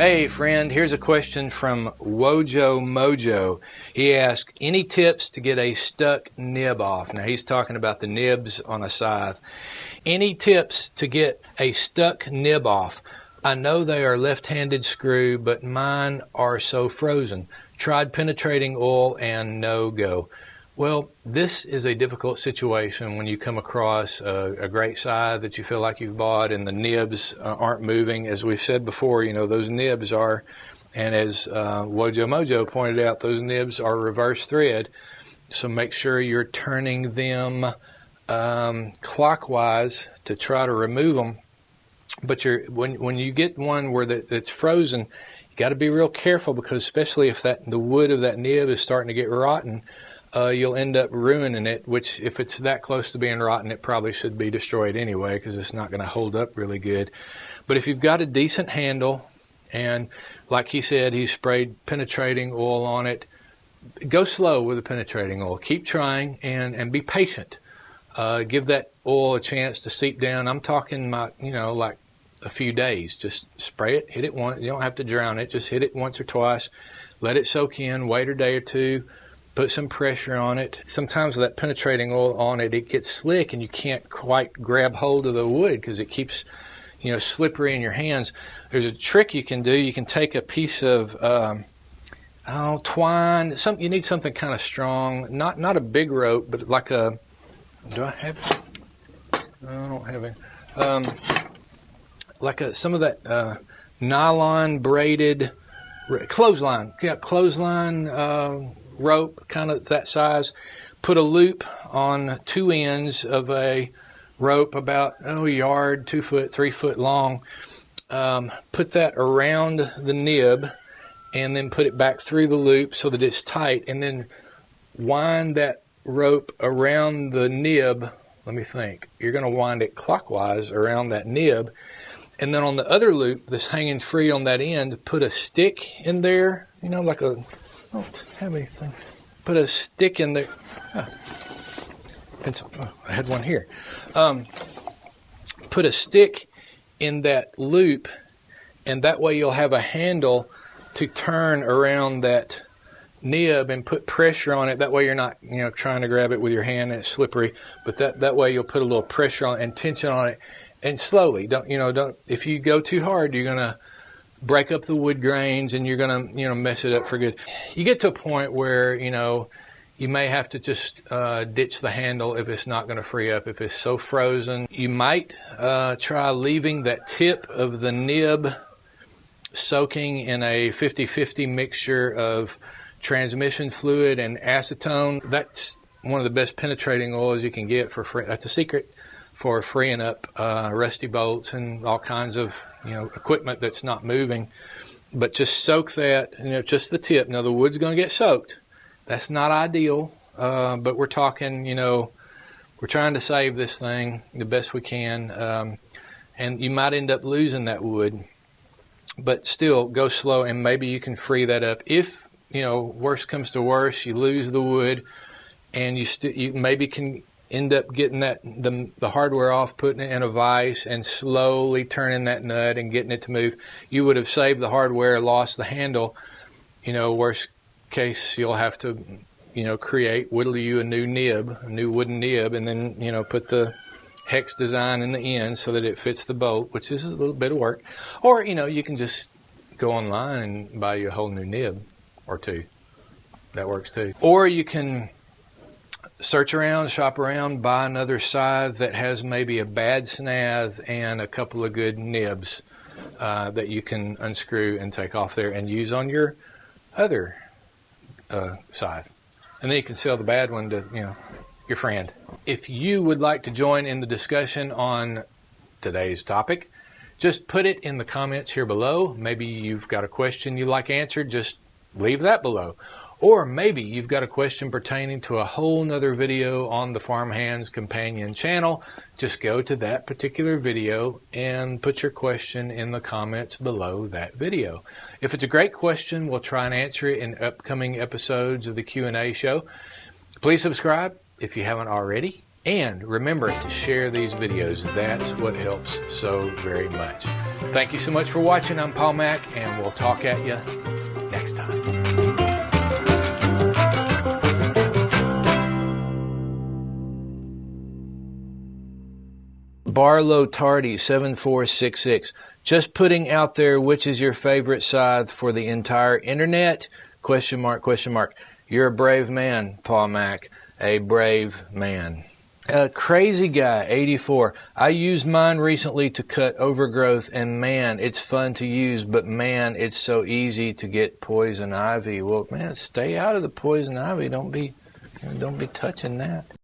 Hey friend, here's a question from Wojo Mojo. He asked, any tips to get a stuck nib off? Now he's talking about the nibs on a scythe. Any tips to get a stuck nib off? I know they are left-handed screw, but mine are so frozen. Tried penetrating oil and no go. Well, this is a difficult situation when you come across a great scythe that you feel like you've bought and the nibs aren't moving. As we've said before, you know, those nibs are, and as Wojo Mojo pointed out, those nibs are reverse thread. So make sure you're turning them clockwise to try to remove them. But when you get one where it's frozen, you got to be real careful, because especially if the wood of that nib is starting to get rotten, you'll end up ruining it, which if it's that close to being rotten, it probably should be destroyed anyway, because it's not going to hold up really good. But if you've got a decent handle, and like he said, he sprayed penetrating oil on it, go slow with the penetrating oil. Keep trying and be patient. Give that oil a chance to seep down. I'm talking like a few days. Just spray it, hit it once. You don't have to drown it. Just hit it once or twice. Let it soak in. Wait a day or two. Put some pressure on it. Sometimes with that penetrating oil on it, it gets slick and you can't quite grab hold of the wood because it keeps, slippery in your hands. There's a trick you can do. You can take a piece of twine. You need something kind of strong, not a big rope, but like a. Do I have it? No, I don't have it. Like some of that nylon braided clothesline. Yeah, clothesline. Rope, kind of that size. Put a loop on two ends of a rope about a yard, 2 foot, 3 foot long. Put that around the nib and then put it back through the loop so that it's tight, and then wind that rope around the nib. Let me think. You're going to wind it clockwise around that nib, and then on the other loop that's hanging free on that end, put a stick in there, like a I don't have anything. Put a stick in there. Pencil. Oh, I had one here. Put a stick in that loop, and that way you'll have a handle to turn around that nib and put pressure on it. That way you're not, trying to grab it with your hand and it's slippery. But that way you'll put a little pressure on it and tension on it, and slowly. Don't. If you go too hard, you're gonna break up the wood grains and you're going to, mess it up for good. You get to a point where, you may have to just ditch the handle if it's not going to free up. If it's so frozen, you might try leaving that tip of the nib soaking in a 50-50 mixture of transmission fluid and acetone. That's one of the best penetrating oils you can get for free. That's a secret for freeing up rusty bolts and all kinds of equipment that's not moving. But just soak that, just the tip. Now the wood's going to get soaked. That's not ideal, but we're talking, we're trying to save this thing the best we can, and you might end up losing that wood. But still, go slow, and maybe you can free that up. If worst comes to worst, you lose the wood, and you maybe can end up getting the hardware off, putting it in a vise, and slowly turning that nut and getting it to move. You would have saved the hardware, lost the handle. Worst case, you'll have to, whittle you a new wooden nib, and then, put the hex design in the end so that it fits the bolt, which is a little bit of work. Or, you can just go online and buy you a whole new nib or two. That works too. Or you can search around, shop around, buy another scythe that has maybe a bad snath and a couple of good nibs that you can unscrew and take off there and use on your other scythe. And then you can sell the bad one to, your friend. If you would like to join in the discussion on today's topic, just put it in the comments here below. Maybe you've got a question you'd like answered, just leave that below. Or maybe you've got a question pertaining to a whole nother video on the Farm Hands Companion channel. Just go to that particular video and put your question in the comments below that video. If it's a great question, we'll try and answer it in upcoming episodes of the Q&A show. Please subscribe if you haven't already. And remember to share these videos. That's what helps so very much. Thank you so much for watching. I'm Paul Mack, and we'll talk at you next time. Barlow Tardy 7466. Just putting out there, which is your favorite scythe for the entire internet? Question mark, question mark. You're a brave man, Paul Mack. A brave man. Crazy Guy 84. I used mine recently to cut overgrowth, and man, it's fun to use, but man, it's so easy to get poison ivy. Well, man, stay out of the poison ivy. Don't be touching that.